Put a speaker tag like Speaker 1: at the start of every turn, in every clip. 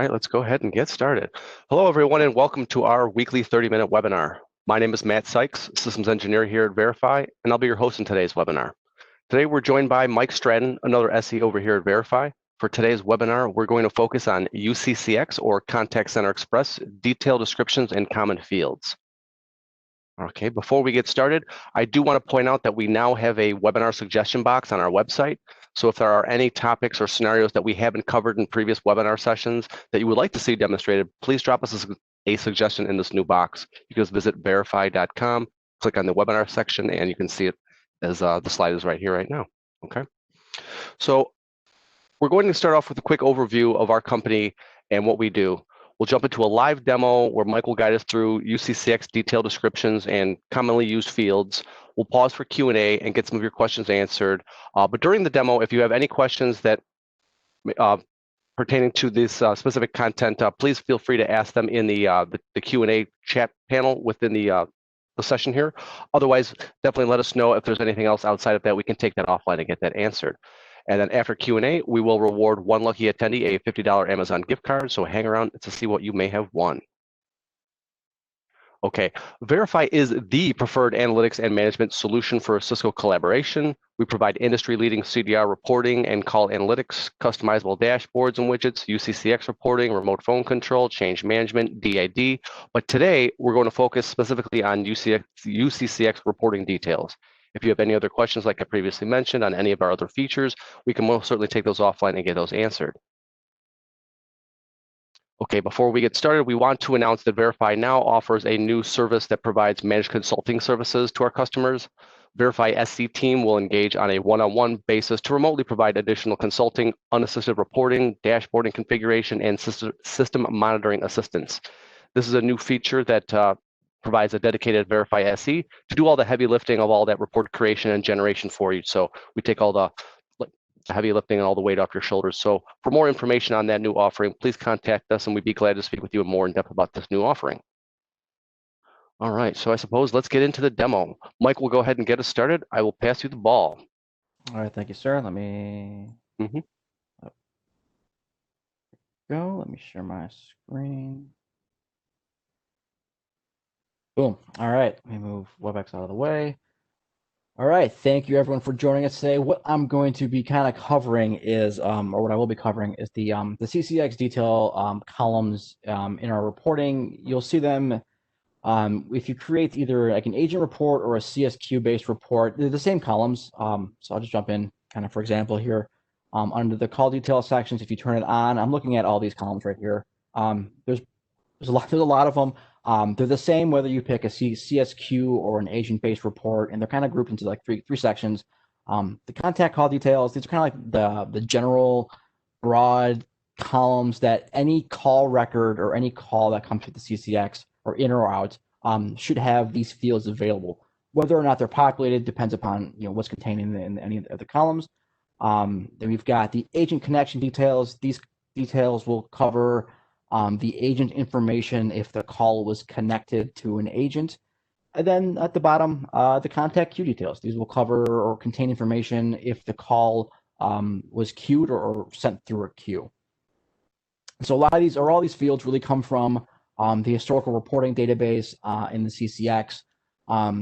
Speaker 1: right, let's go ahead and get started. Hello, everyone, and welcome to our weekly 30-minute webinar. My name is Matt Sykes, Systems Engineer here at Variphy, and I'll be your host in today's webinar. Today, we're joined by Mike Stratton, another SE over here at Variphy. For today's webinar, we're going to focus on UCCX, or Contact Center Express, detailed descriptions and common fields. Okay, before we get started, I do want to point out that we now have a webinar suggestion box on our website. So if there are any topics or scenarios that we haven't covered in previous webinar sessions that you would like to see demonstrated, please drop us a suggestion in this new box. You can just visit variphy.com, click on the webinar section, and you can see it as the slide is right here right now. Okay, so we're going to start off with a quick overview of our company and what we do. We'll jump into a live demo where Mike will guide us through UCCX detailed descriptions and commonly used fields. We'll pause for Q&A and get some of your questions answered. But during the demo, if you have any questions that pertaining to this specific content, please feel free to ask them in the Q&A chat panel within the session here. Otherwise, definitely let us know if there's anything else outside of that. We can take that offline and get that answered. And then after Q&A, we will reward one lucky attendee a $50 Amazon gift card, so hang around to see what you may have won. Okay, Variphy is the preferred analytics and management solution for Cisco collaboration. We provide industry-leading CDR reporting and call analytics, customizable dashboards and widgets, UCCX reporting, remote phone control, change management, DID. But today, we're going to focus specifically on UCCX reporting details. If you have any other questions, like I previously mentioned, on any of our other features, we can most certainly take those offline and get those answered. Okay, before we get started, we want to announce that Variphy now offers a new service that provides managed consulting services to our customers. Variphy SC team will engage on a one-on-one basis to remotely provide additional consulting, unassisted reporting, dashboarding configuration, and system monitoring assistance. This is a new feature that provides a dedicated Variphy SE to do all the heavy lifting of all that report creation and generation for you. So we take all the heavy lifting and all the weight off your shoulders. So for more information on that new offering, please contact us and we'd be glad to speak with you more in depth about this new offering. All right, so I suppose let's get into the demo. Mike will go ahead and get us started. I will pass you the ball.
Speaker 2: All right, thank you, sir. Let me go. Let me share my screen. Boom. All right, let me move WebEx out of the way. All right, thank you everyone for joining us today. What I'm going to be kind of covering is, or what I will be covering is the CCX detail columns in our reporting. You'll see them if you create either like an agent report or a CSQ-based report. They're the same columns. So I'll just jump in kind of, for example, here under the call detail sections. If you turn it on, I'm looking at all these columns right here. There's a lot of them. They're the same whether you pick a CSQ or an agent-based report, and they're kind of grouped into like three sections. The contact call details, these are kind of like the general broad columns that any call record or any call that comes with the CCX or in or out should have these fields available. Whether or not they're populated depends upon what's contained in any of the columns. Then we've got the agent connection details. These details will cover the agent information if the call was connected to an agent. And then at the bottom, the contact queue details. These will cover or contain information if the call was queued or sent through a queue. So a lot of these, or all these fields really come from the historical reporting database in the CCX.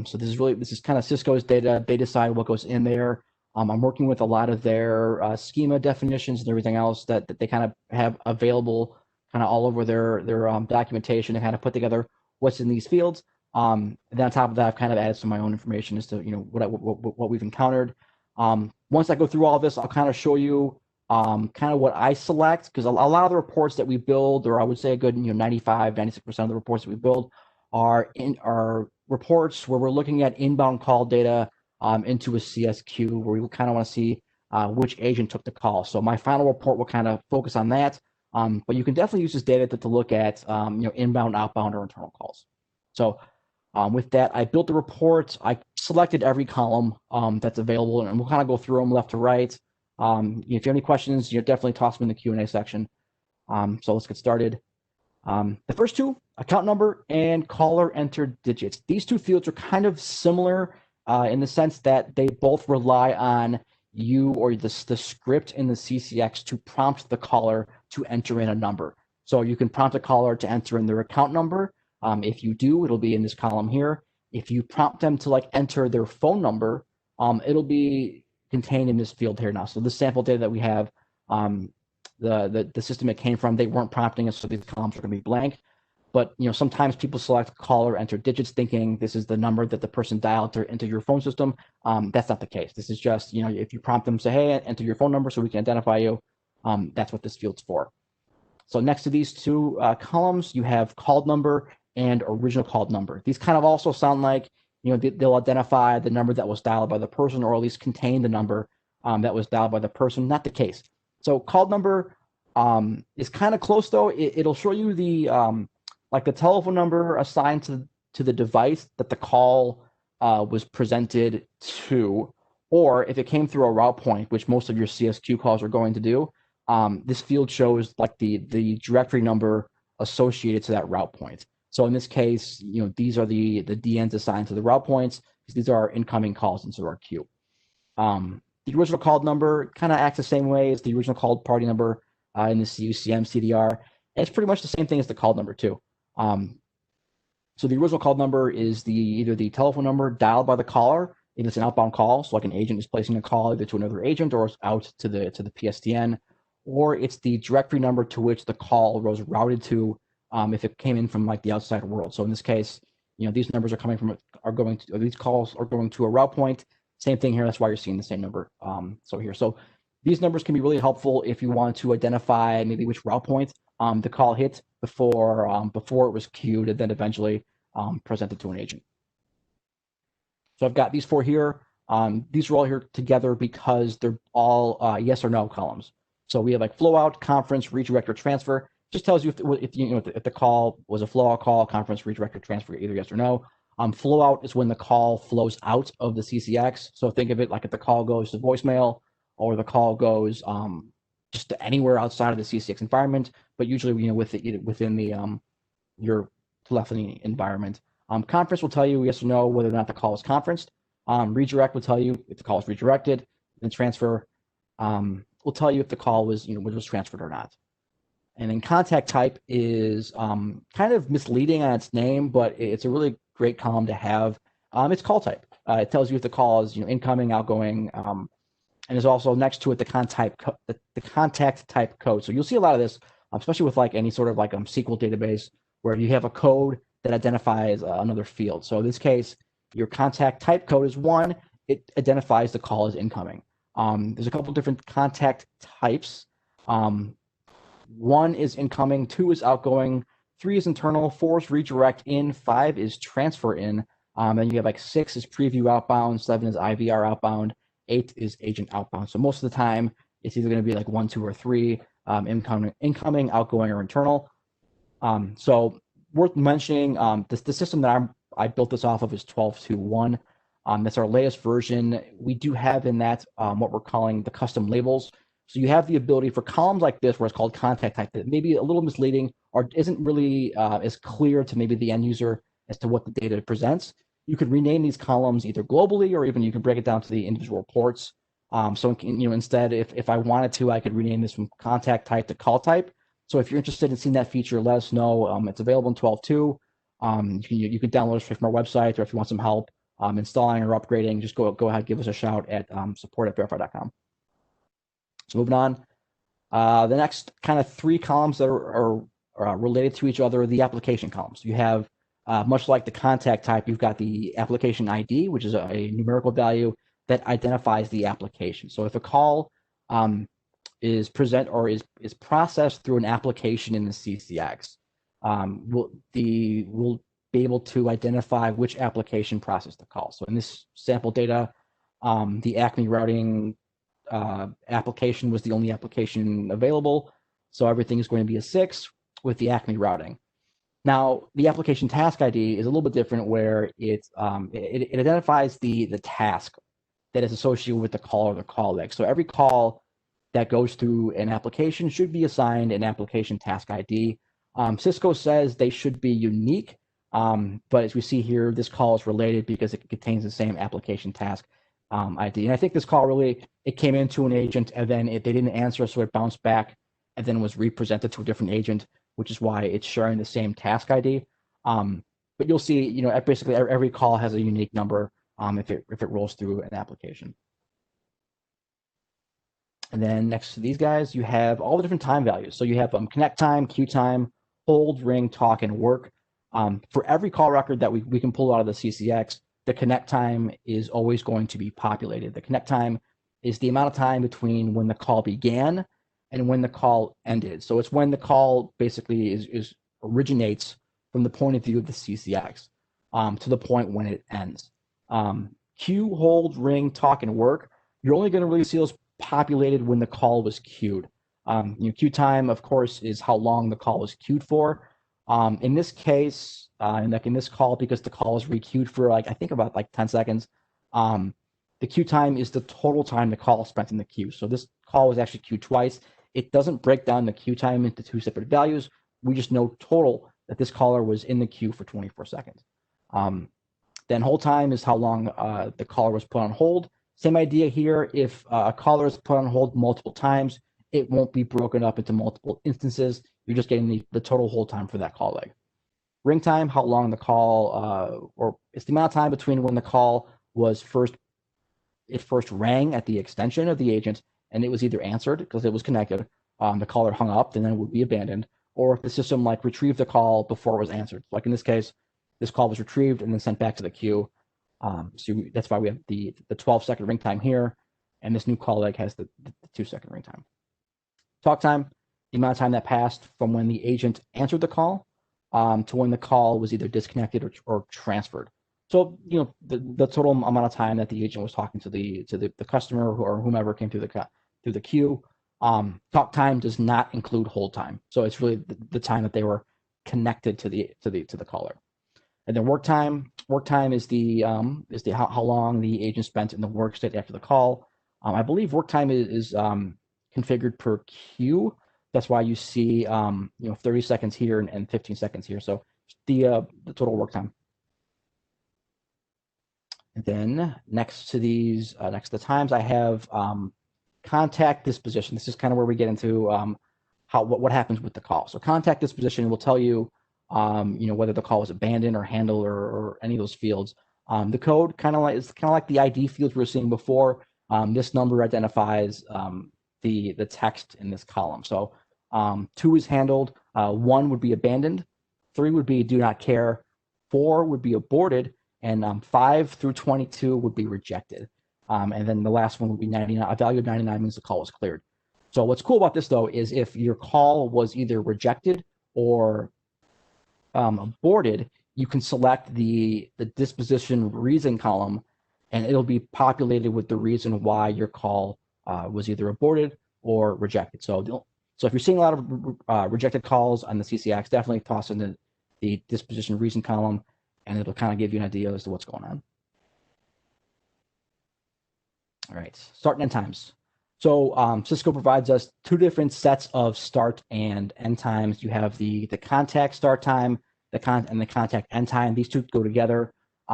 Speaker 2: So this is kind of Cisco's data. They decide what goes in there. I'm working with a lot of their schema definitions and everything else that they kind of have available kind of all over their documentation to kind of put together what's in these fields. And then on top of that, I've kind of added some of my own information as to what we've encountered. Once I go through all this, I'll kind of show you kind of what I select, because a lot of the reports that we build, or I would say a good 95-96% of the reports that we build are reports where we're looking at inbound call data into a CSQ, where we kind of want to see which agent took the call. So my final report will kind of focus on that. But you can definitely use this data to look at inbound, outbound, or internal calls. So with that, I built the report. I selected every column that's available, and we'll kind of go through them left to right. If you have any questions, definitely toss them in the Q&A section. So let's get started. The first two, account number and caller entered digits. These two fields are kind of similar in the sense that they both rely on you or the script in the CCX to prompt the caller to enter in a number. So you can prompt a caller to enter in their account number. If you do, it'll be in this column here. If you prompt them to like enter their phone number, it'll be contained in this field here now. So this sample data that we have, the system it came from, they weren't prompting us, so these columns are going to be blank. But sometimes people select caller, enter digits, thinking this is the number that the person dialed to enter your phone system. That's not the case. This is just if you prompt them, say, hey, enter your phone number so we can identify you. That's what this field's for. So next to these two columns, you have called number and original called number. These kind of also sound like they'll identify the number that was dialed by the person, or at least contain the number that was dialed by the person. Not the case. So called number is kind of close though. It'll show you the like the telephone number assigned to the device that the call was presented to, or if it came through a route point, which most of your CSQ calls are going to do. This field shows like the directory number associated to that route point. So in this case, these are the DNs assigned to the route points, because these are our incoming calls into our queue. The original called number kind of acts the same way as the original called party number in the UCM CDR. And it's pretty much the same thing as the called number too. So the original called number is either the telephone number dialed by the caller, if it's an outbound call, so like an agent is placing a call either to another agent or out to the PSTN, or it's the directory number to which the call was routed to if it came in from like the outside world. So in this case, these numbers are coming from these calls are going to a route point. Same thing here. That's why you're seeing the same number. So these numbers can be really helpful if you want to identify maybe which route point the call hit before it was queued and then eventually presented to an agent. So I've got these four here. These are all here together because they're all yes or no columns. So we have like flow out, conference, redirect, or transfer. Just tells you if the call was a flow out call, conference, redirect, or transfer, either yes or no. Flow out is when the call flows out of the CCX. So think of it like if the call goes to voicemail or the call goes just to anywhere outside of the CCX environment, but usually within the your telephony environment. Conference will tell you yes or no whether or not the call is conferenced. Redirect will tell you if the call is redirected. And transfer will tell you if the call was was transferred or not. And then contact type is kind of misleading on its name, but it's a really great column to have. It's call type. It tells you if the call is incoming, outgoing, and there's also next to it the contact type code. So you'll see a lot of this, especially with like any sort of like SQL database where you have a code that identifies another field. So in this case, your contact type code is 1. It identifies the call as incoming. There's a couple different contact types. 1 is incoming, 2 is outgoing, 3 is internal, 4 is redirect in, 5 is transfer in. Then you have like 6 is preview outbound, 7 is IVR outbound, 8 is agent outbound. So most of the time, it's either going to be like 1, 2, or 3, incoming, outgoing, or internal. So worth mentioning, the system that I built this off of is 12.2.1. That's our latest version. We do have in that what we're calling the custom labels. So you have the ability for columns like this, where it's called contact type, that may be a little misleading or isn't really as clear to maybe the end user as to what the data presents. You could rename these columns either globally, or even you can break it down to the individual ports. So instead, if I wanted to, I could rename this from contact type to call type. So if you're interested in seeing that feature, let us know. It's available in 12.2. You can download it straight from our website, or if you want some help installing or upgrading, just go ahead, give us a shout at support@verify.com. So moving on, the next kind of 3 columns that are related to each other are the application columns. You have, much like the contact type, you've got the application ID, which is a numerical value that identifies the application. So if a call is processed through an application in the CCX, we'll be able to identify which application processed the call. So in this sample data, the Acme routing application was the only application available, so everything is going to be a 6 with the Acme routing. Now, the application task ID is a little bit different, where it identifies the task that is associated with the call or the call leg. So every call that goes through an application should be assigned an application task ID. Cisco says they should be unique, but as we see here, this call is related because it contains the same application task ID. And I think this call it came into an agent, and then they didn't answer, so it bounced back and then was represented to a different agent. which is why it's sharing the same task ID. But you'll see, basically every call has a unique number if it rolls through an application. And then next to these guys, you have all the different time values. So you have connect time, queue time, hold, ring, talk, and work. For every call record that we can pull out of the CCX, the connect time is always going to be populated. The connect time is the amount of time between when the call began and when the call ended. So it's when the call basically originates from the point of view of the CCX to the point when it ends. Queue, hold, ring, talk, and work, you're only going to really see those populated when the call was queued. Queue time, of course, is how long the call was queued for. In this case, in this call, because the call was requeued for I think about 10 seconds, the queue time is the total time the call spent in the queue. So this call was actually queued twice. It doesn't break down the queue time into two separate values. We just know total that this caller was in the queue for 24 seconds. Then hold time is how long the caller was put on hold. Same idea here. If a caller is put on hold multiple times, it won't be broken up into multiple instances. You're just getting the total hold time for that call leg. Ring time, how long the call, or it's the amount of time between when the call was first rang at the extension of the agent and it was either answered because it was connected, the caller hung up, and then it would be abandoned, or if the system retrieved the call before it was answered. Like in this case, this call was retrieved and then sent back to the queue. So that's why we have the 12-second ring time here, and this new call leg has the 2-second ring time. Talk time, the amount of time that passed from when the agent answered the call to when the call was either disconnected or transferred. So the total amount of time that the agent was talking to the customer or whomever came through the queue. Talk time does not include hold time, so it's really the time that they were connected to the caller. And then work time is the how long the agent spent in the work state after the call. I believe work time is configured per queue. That's why you see 30 seconds here and 15 seconds here. So the total work time. And then next to the times, I have contact disposition. This is kind of where we get into what happens with the call. So contact disposition will tell you whether the call was abandoned or handled or any of those fields. The code is kind of like the ID fields we were seeing before. This number identifies the text in this column. So 2 is handled, 1 would be abandoned, 3 would be do not care, 4 would be aborted, and 5 through 22 would be rejected. And then the last one would be 99. A value of 99 means the call was cleared. So what's cool about this, though, is if your call was either rejected or aborted, you can select the disposition reason column, and it'll be populated with the reason why your call was either aborted or rejected. So if you're seeing a lot of rejected calls on the CCX, definitely toss in the disposition reason column, and it'll kind of give you an idea as to what's going on. All right, start and end times. So Cisco provides us 2 different sets of start and end times. You have the contact start time, and the contact end time. These 2 go together.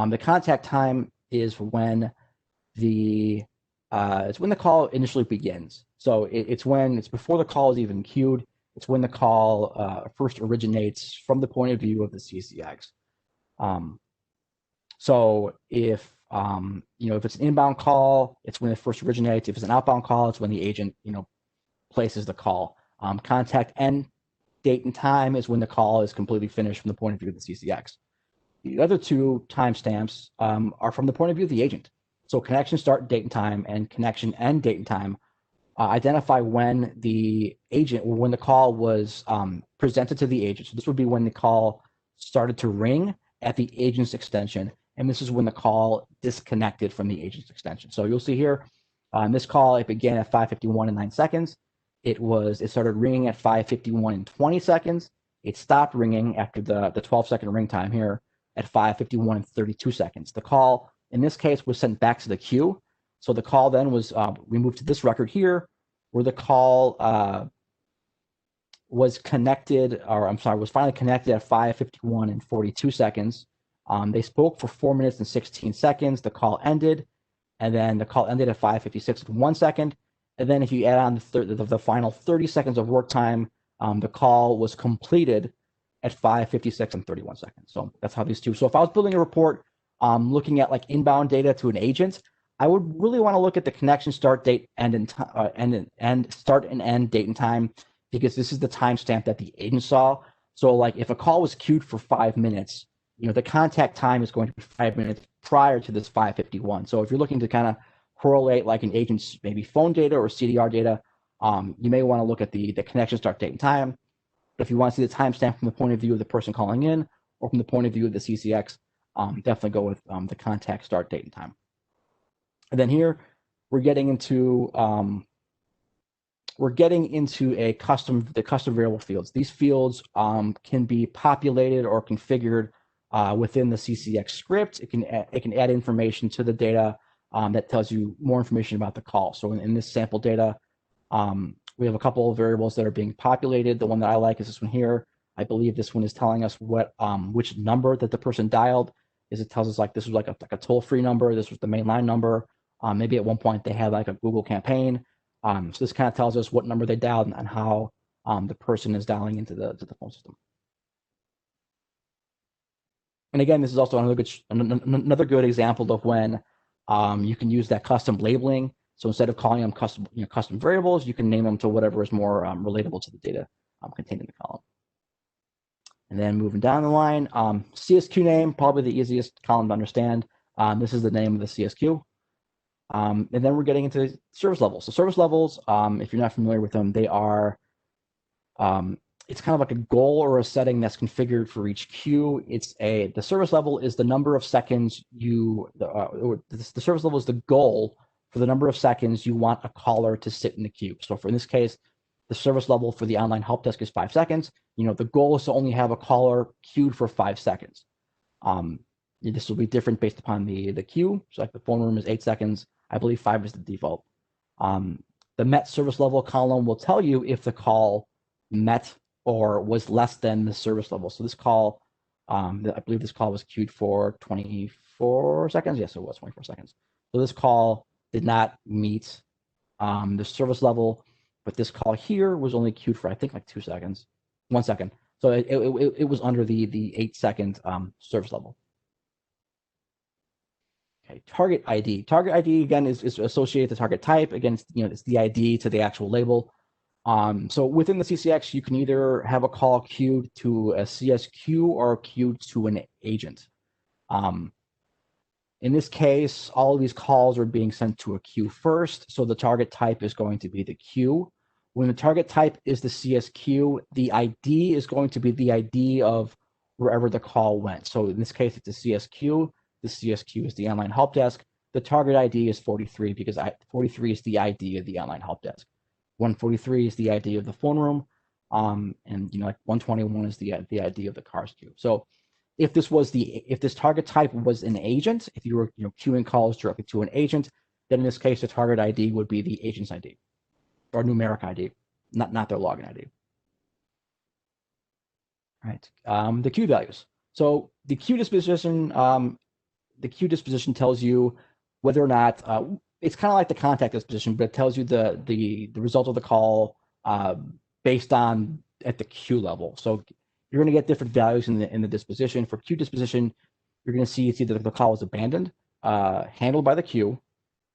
Speaker 2: The contact time is when it's when the call initially begins. So it's before the call is even queued. It's when the call first originates from the point of view of the CCX. So if it's an inbound call, it's when it first originates. If it's an outbound call, it's when the agent places the call. Contact end date and time is when the call is completely finished from the point of view of the CCX. The other 2 timestamps are from the point of view of the agent. So connection start date and time and connection end date and time identify when the agent or when the call was presented to the agent. So this would be when the call started to ring at the agent's extension, and this is when the call disconnected from the agent's extension. So you'll see here on this call, it began at 5:51 and 9 seconds. It started ringing at 5:51 and 20 seconds. It stopped ringing after the 12-second ring time here at 5:51 and 32 seconds. The call in this case was sent back to the queue. So the call then was we moved to this record here where the call was finally connected at 5:51 and 42 seconds. They spoke for 4 minutes and 16 seconds. The call ended, and then the call ended at 5:56 and 1 second. And then if you add on the final 30 seconds of work time, the call was completed at 5:56 and 31 seconds. So that's how these two. So if I was building a report, looking at like inbound data to an agent, I would really want to look at the connection start date and start and end date and time, because this is the timestamp that the agent saw. So like if a call was queued for 5 minutes, the contact time is going to be 5 minutes prior to this 5:51. So if you're looking to kind of correlate like an agent's maybe phone data or CDR data, you may want to look at the connection start date and time. But if you want to see the timestamp from the point of view of the person calling in or from the point of view of the CCX, definitely go with the contact start date and time. And then here we're getting into the custom variable fields. These fields can be populated or configured within the CCX script. It can add information to the data that tells you more information about the call. So in this sample data, we have a couple of variables that are being populated. The one that I like is this one here. I believe this one is telling us which number that the person dialed. It tells us like this was like a toll-free number. This was the mainline number. Maybe at one point they had like a Google campaign. So this kind of tells us what number they dialed and how the person is dialing into the phone system. And again, this is also another good example of when you can use that custom labeling. So instead of calling them custom variables, you can name them to whatever is more relatable to the data contained in the column. And then moving down the line, CSQ name, probably the easiest column to understand. This is the name of the CSQ. And then we're getting into service levels. So service levels, if you're not familiar with them, they are, it's kind of like a goal or a setting that's configured for each queue. The service level is the number of seconds the service level is the goal for the number of seconds you want a caller to sit in the queue. So in this case, the service level for the online help desk is 5 seconds. The goal is to only have a caller queued for 5 seconds. This will be different based upon the queue. So like the phone room is 8 seconds. I believe 5 is the default. The met service level column will tell you if the call met or was less than the service level. So this call, I believe this call was queued for 24 seconds. Yes, it was 24 seconds. So this call did not meet the service level, but this call here was only queued for, I think, like 2 seconds, 1 second. So it was under the 8 second service level. Okay, target ID. Target ID again is associated with the target type. Again, it's the ID to the actual label. So within the CCX, you can either have a call queued to a CSQ or queued to an agent. In this case, all of these calls are being sent to a queue first, so the target type is going to be the queue. When the target type is the CSQ, the ID is going to be the ID of wherever the call went. So in this case, it's a CSQ. The CSQ is the online help desk. The target ID is 43 because 43 is the ID of the online help desk. 143 is the ID of the phone room, and like 121 is the ID of the cars queue. So if this target type was an agent, if you were queuing calls directly to an agent, then in this case the target ID would be the agent's ID or numeric ID, not their login ID. All right, the queue values. So the queue disposition tells you whether or not it's kind of like the contact disposition, but it tells you the result of the call based on at the queue level. So you're going to get different values in the disposition. For queue disposition, you're going to see it's either the call was abandoned, handled by the queue,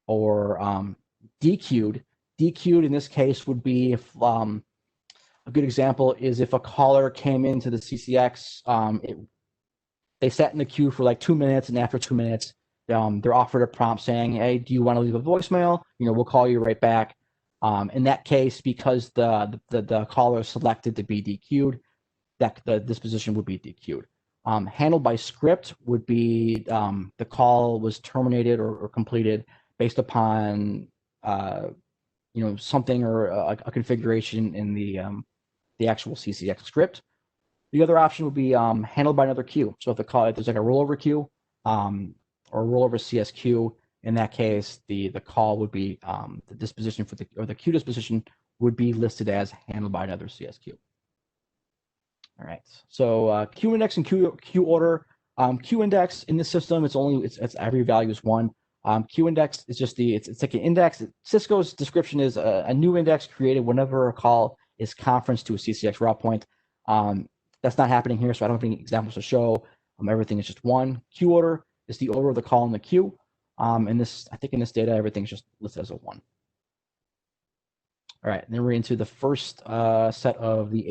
Speaker 2: or dequeued. Dequeued in this case would be if a good example is if a caller came into the CCX, they sat in the queue for like 2 minutes, and after 2 minutes, they're offered a prompt saying, "Hey, do you want to leave a voicemail? We'll call you right back." In that case, because the caller selected to be dequeued, that the disposition would be dequeued. Handled by script would be the call was terminated or completed based upon something or a configuration in the actual CCX script. The other option would be handled by another queue. So if there's like a rollover queue or a rollover CSQ, in that case, the call would be the disposition the queue disposition would be listed as handled by another CSQ. All right. So queue index and queue order. Queue index in this system, it's every value is 1. Queue index is just it's like an index. Cisco's description is a new index created whenever a call is conference to a CCX route point. That's not happening here, so I don't have any examples to show. Everything is just one. Queue order is the order of the call in the queue. And this, I think in this data, everything's just listed as a 1. All right, then we're into the first set of the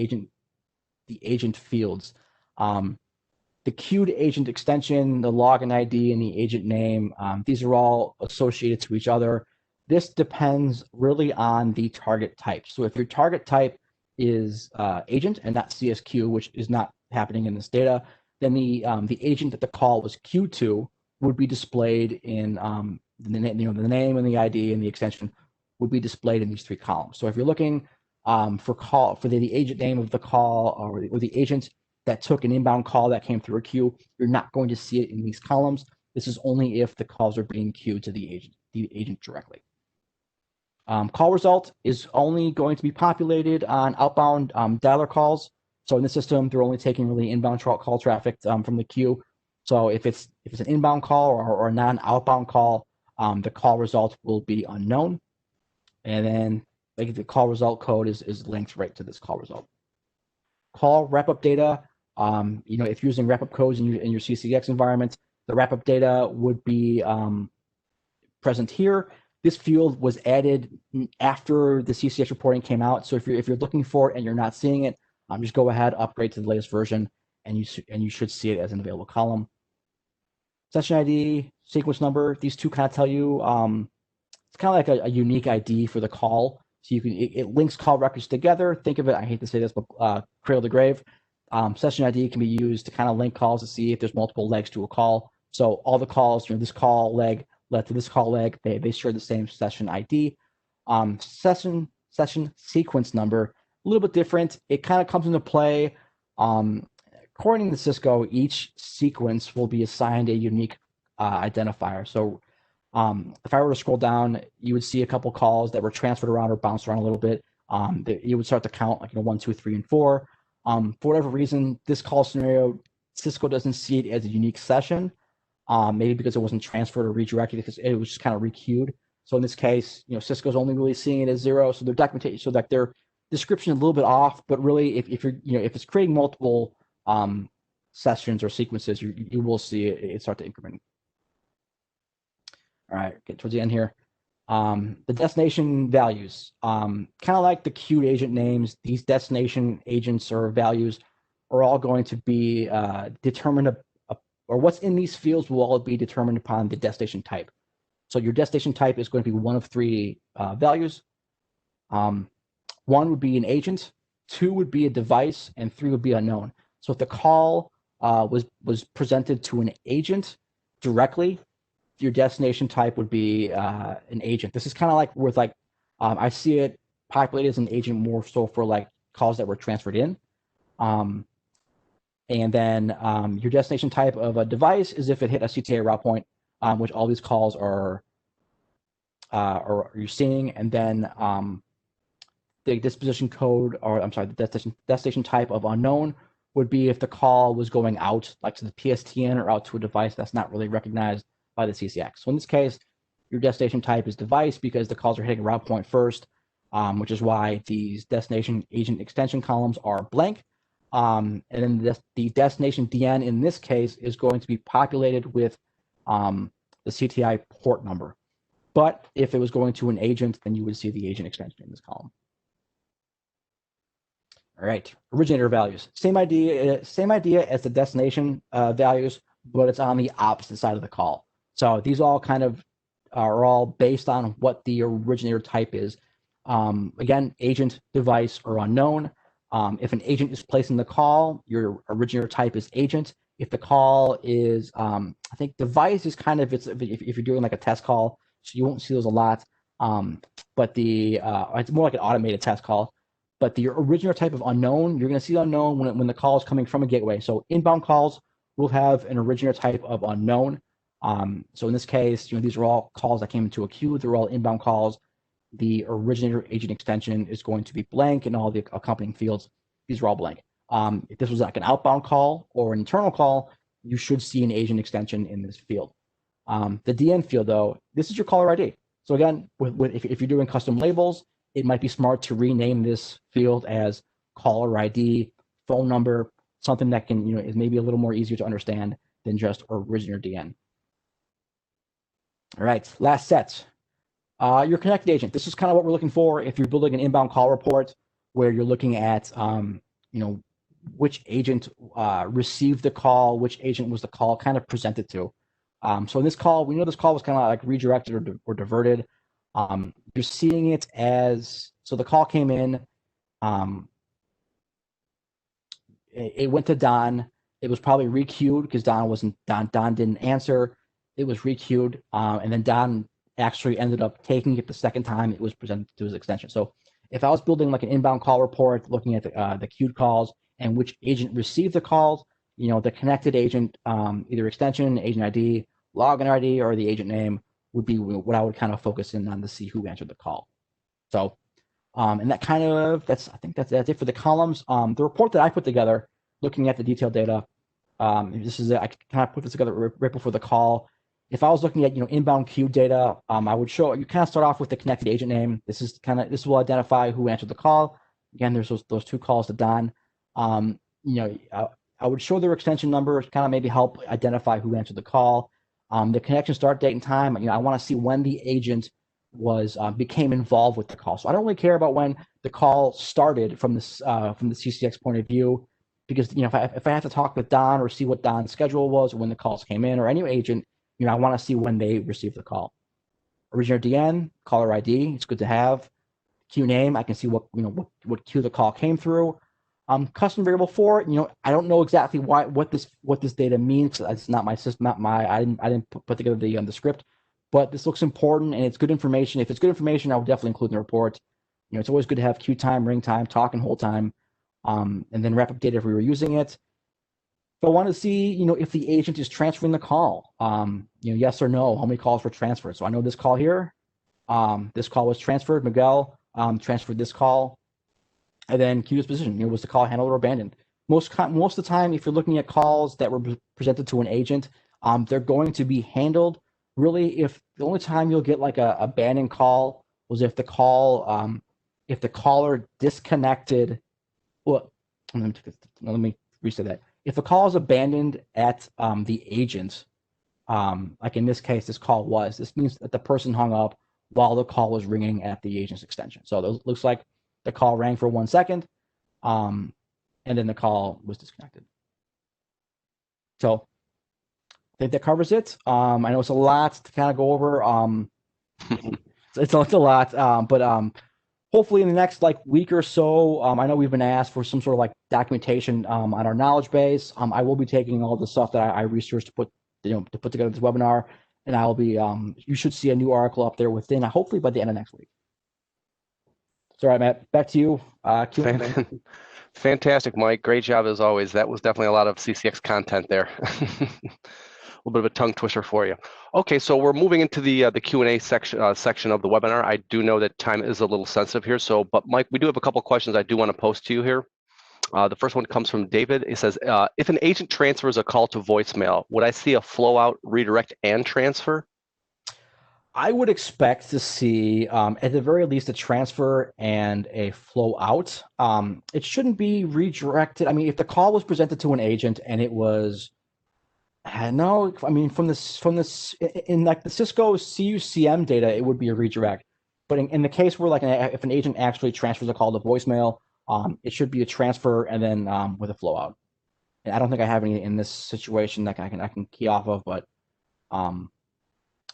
Speaker 2: agent fields. The queued agent extension, the login ID, and the agent name, these are all associated to each other. This depends really on the target type. So if your target type is agent and not CSQ, which is not happening in this data, then the agent that the call was queued to would be displayed in the name and the ID and the extension would be displayed in these 3 columns. So if you're looking for the agent name of the call or the agent that took an inbound call that came through a queue, you're not going to see it in these columns. This is only if the calls are being queued to the agent directly. Call result is only going to be populated on outbound dialer calls. So in the system, they're only taking really inbound call traffic from the queue. So if it's an inbound call or a non-outbound call, the call result will be unknown. And then the call result code is linked right to this call result. Call wrap-up data, if you're using wrap-up codes in your CCX environment, the wrap-up data would be present here. This field was added after the CCX reporting came out. So if you're looking for it and you're not seeing it, just go ahead, upgrade to the latest version, and you should see it as an available column. Session ID, sequence number, these two kind of tell you it's kind of like a unique ID for the call. So it links call records together. Think of it, I hate to say this, but cradle to grave. Session ID can be used to kind of link calls to see if there's multiple legs to a call. So all the calls, this call leg led to this call leg, they share the same session ID. Session sequence number, a little bit different. It kind of comes into play. According to Cisco, each sequence will be assigned a unique identifier. So if I were to scroll down, you would see a couple calls that were transferred around or bounced around a little bit. You would start to count 1, 2, 3, and 4. For whatever reason, this call scenario, Cisco doesn't see it as a unique session. Maybe because it wasn't transferred or redirected, because it was just kind of requeued. So in this case, Cisco's only really seeing it as 0. So their documentation, so that their description is a little bit off. But really, if you're, if it's creating multiple sessions or sequences, you will see it start to increment. All right, get towards the end here. The destination values, kind of like the queued agent names, these destination agents or values are all going to be determined, or what's in these fields will all be determined upon the destination type. So your destination type is going to be one of 3 values. 1 would be an agent, 2 would be a device, and 3 would be unknown. So if the call was presented to an agent directly, your destination type would be an agent. This is kind of like with I see it populated as an agent more so for calls that were transferred in. And then your destination type of a device is if it hit a CTA route point, which all these calls are you're seeing. And then the disposition code, or I'm sorry, the destination type of unknown would be if the call was going out, to the PSTN or out to a device that's not really recognized by the CCX. So in this case, your destination type is device because the calls are hitting a route point first, which is why these destination agent extension columns are blank. And then the destination DN in this case is going to be populated with the CTI port number. But if it was going to an agent, then you would see the agent extension in this column. All right, originator values. Same idea as the destination values, but it's on the opposite side of the call. So these all kind of are all based on what the originator type is. Again, agent, device, or unknown. If an agent is placing the call, your originator type is agent. If the call is, I think device is kind of, if you're doing a test call, so you won't see those a lot. But it's more like an automated test call. But the originator type of unknown, you're going to see unknown when the call is coming from a gateway. So inbound calls will have an originator type of unknown. So in this case, these are all calls that came into a queue. They're all inbound calls. The originator agent extension is going to be blank, and all the accompanying fields, these are all blank. If this was an outbound call or an internal call, you should see an agent extension in this field. The DN field, though, this is your caller ID. So again, if you're doing custom labels, it might be smart to rename this field as caller ID, phone number, something that can, is maybe a little more easier to understand than just originator DN. All right, last set. Your connected agent. This is kind of what we're looking for if you're building an inbound call report where you're looking at, which agent received the call, which agent was the call kind of presented to. So in this call, we know this call was kind of like redirected or diverted. You're seeing it as, so the call came in, it went to Don. It was probably requeued because Don didn't answer. It was requeued, and then Don actually ended up taking it the second time it was presented to his extension. So if I was building like an inbound call report, looking at the queued calls and which agent received the calls, the connected agent, either extension, agent ID, login ID, or the agent name would be what I would kind of focus in on to see who answered the call. So, and that kind of, I think that's it for the columns. The report that I put together, looking at the detailed data, I kind of put this together right before the call. If I was looking at inbound queue data, I would show you kind of start off with the connected agent name. This will identify who answered the call. Again, there's those two calls to Don. I would show their extension number, kind of maybe help identify who answered the call. The connection start date and time. I want to see when the agent became involved with the call. So I don't really care about when the call started from the CCX point of view, because if I have to talk with Don or see what Don's schedule was or when the calls came in, or any agent, I want to see when they received the call. Originator DN, caller ID, it's good to have. Queue name, I can see what queue the call came through. Custom variable 4, I don't know exactly what this data means. It's not my system, I didn't put together the script, but this looks important and it's good information. If it's good information, I will definitely include in the report. It's always good to have queue time, ring time, talk and hold time, and then wrap up data if we were using it. If I want to see, if the agent is transferring the call, yes or no, how many calls were transferred. So I know this call here, this call was transferred. Miguel transferred this call, and then queue disposition. Was the call handled or abandoned? Most of the time, if you're looking at calls that were presented to an agent, they're going to be handled. Really, if the only time you'll get like a abandoned call was if the caller disconnected. Well, let me reset that. If a call is abandoned at the agent, like in this case, this means that the person hung up while the call was ringing at the agent's extension. So it looks like the call rang for 1 second, and then the call was disconnected. So I think that covers it. I know it's a lot to kind of go over. It's a lot, but hopefully in the next week or so, I know we've been asked for some sort of documentation on our knowledge base. I will be taking all the stuff that I researched to put together this webinar, and I'll be you should see a new article up there within hopefully by the end of next week. So, all right, Matt, back to you.
Speaker 1: Fantastic, Mike. Great job as always. That was definitely a lot of CCX content there. A little bit of a tongue twister for you. Okay, so we're moving into the Q&A section of the webinar. I do know that time is a little sensitive here, but Mike, we do have a couple questions I do want to post to you here. The first one comes from David. It says, if an agent transfers a call to voicemail, would I see a flow out, redirect, and transfer?
Speaker 2: I would expect to see, at the very least, a transfer and a flow out. It shouldn't be redirected. I mean, if the call was presented to an agent and it was, no, I mean, from this in the Cisco CUCM data, it would be a redirect. But in the case where if an agent actually transfers a call to voicemail, it should be a transfer and then with a flow out. And I don't think I have any in this situation that I can key off of, but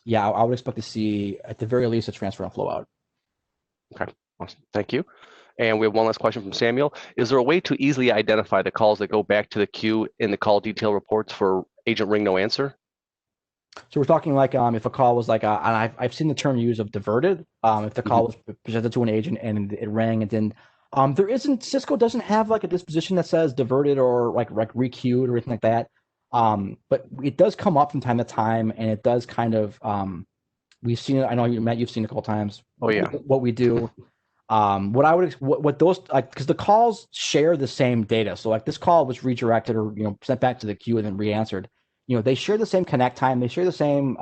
Speaker 2: yeah, I would expect to see at the very least a transfer and flow out.
Speaker 1: Okay, awesome. Thank you. And we have one last question from Samuel. Is there a way to easily identify the calls that go back to the queue in the call detail reports for agent ring no answer?
Speaker 2: So we're talking if a call was and I've seen the term used of diverted. If the call was presented to an agent and it rang and then there isn't, Cisco doesn't have a disposition that says diverted or requeued or anything like that. But it does come up from time to time, and it does kind of we've seen it. I know Matt, you've seen it a couple times.
Speaker 1: Oh yeah.
Speaker 2: What we do. What those because the calls share the same data. So this call was redirected or sent back to the queue and then re-answered. They share the same connect time. They share the same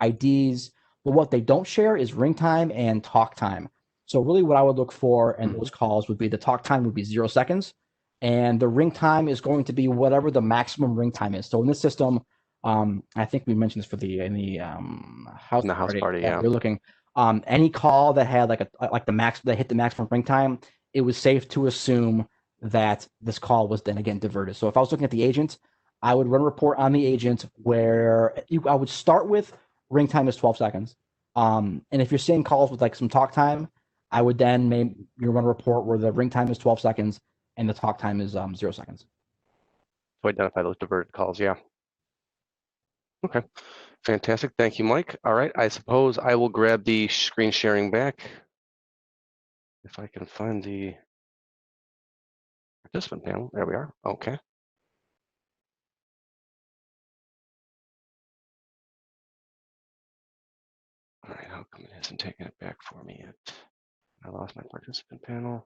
Speaker 2: IDs. But what they don't share is ring time and talk time. So really what I would look for in those calls would be the talk time would be 0 seconds, and the ring time is going to be whatever the maximum ring time is. So in this system, I think we mentioned this for the house party.
Speaker 1: Yeah.
Speaker 2: We're looking any call that had like the max that hit the maximum ring time, it was safe to assume that this call was then again diverted. So if I was looking at the agent, I would run a report on the agent where I would start with ring time is 12 seconds. And if you're seeing calls with like some talk time, I would then maybe run a report where the ring time is 12 seconds and the talk time is 0 seconds.
Speaker 1: To identify those diverted calls, yeah. Okay, fantastic. Thank you, Mike. All right, I suppose I will grab the screen sharing back. If I can find the participant panel. There we are. Okay. All right, how come it hasn't taken it back for me yet? I lost my participant panel.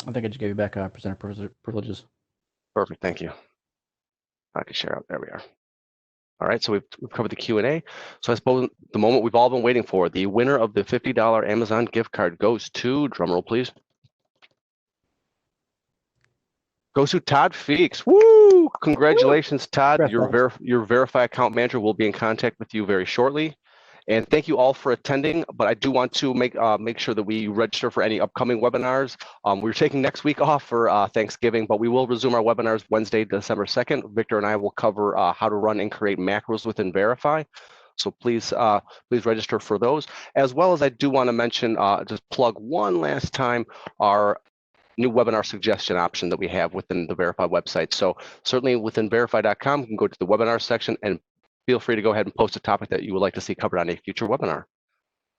Speaker 2: I think I just gave you back presenter privileges.
Speaker 1: Perfect, thank you. I can share out. There we are. All right, so we've covered the Q&A. So I suppose the moment we've all been waiting for, the winner of the $50 Amazon gift card goes to, drumroll please, goes to Todd Feeks. Woo! Congratulations, Todd.
Speaker 2: Congrats,
Speaker 1: Your Verify account manager will be in contact with you very shortly. And thank you all for attending, but I do want to make sure that we register for any upcoming webinars. We're taking next week off for Thanksgiving, but we will resume our webinars Wednesday, December 2nd. Victor and I will cover how to run and create macros within Verify. So please register for those. As well as I do want to mention, just plug one last time, our new webinar suggestion option that we have within the Verify website. So certainly within verify.com, you can go to the webinar section and feel free to go ahead and post a topic that you would like to see covered on a future webinar.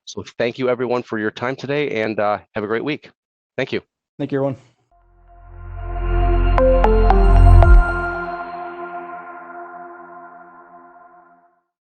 Speaker 1: So thank you everyone for your time today, and have a great week. Thank you.
Speaker 2: Thank you, everyone.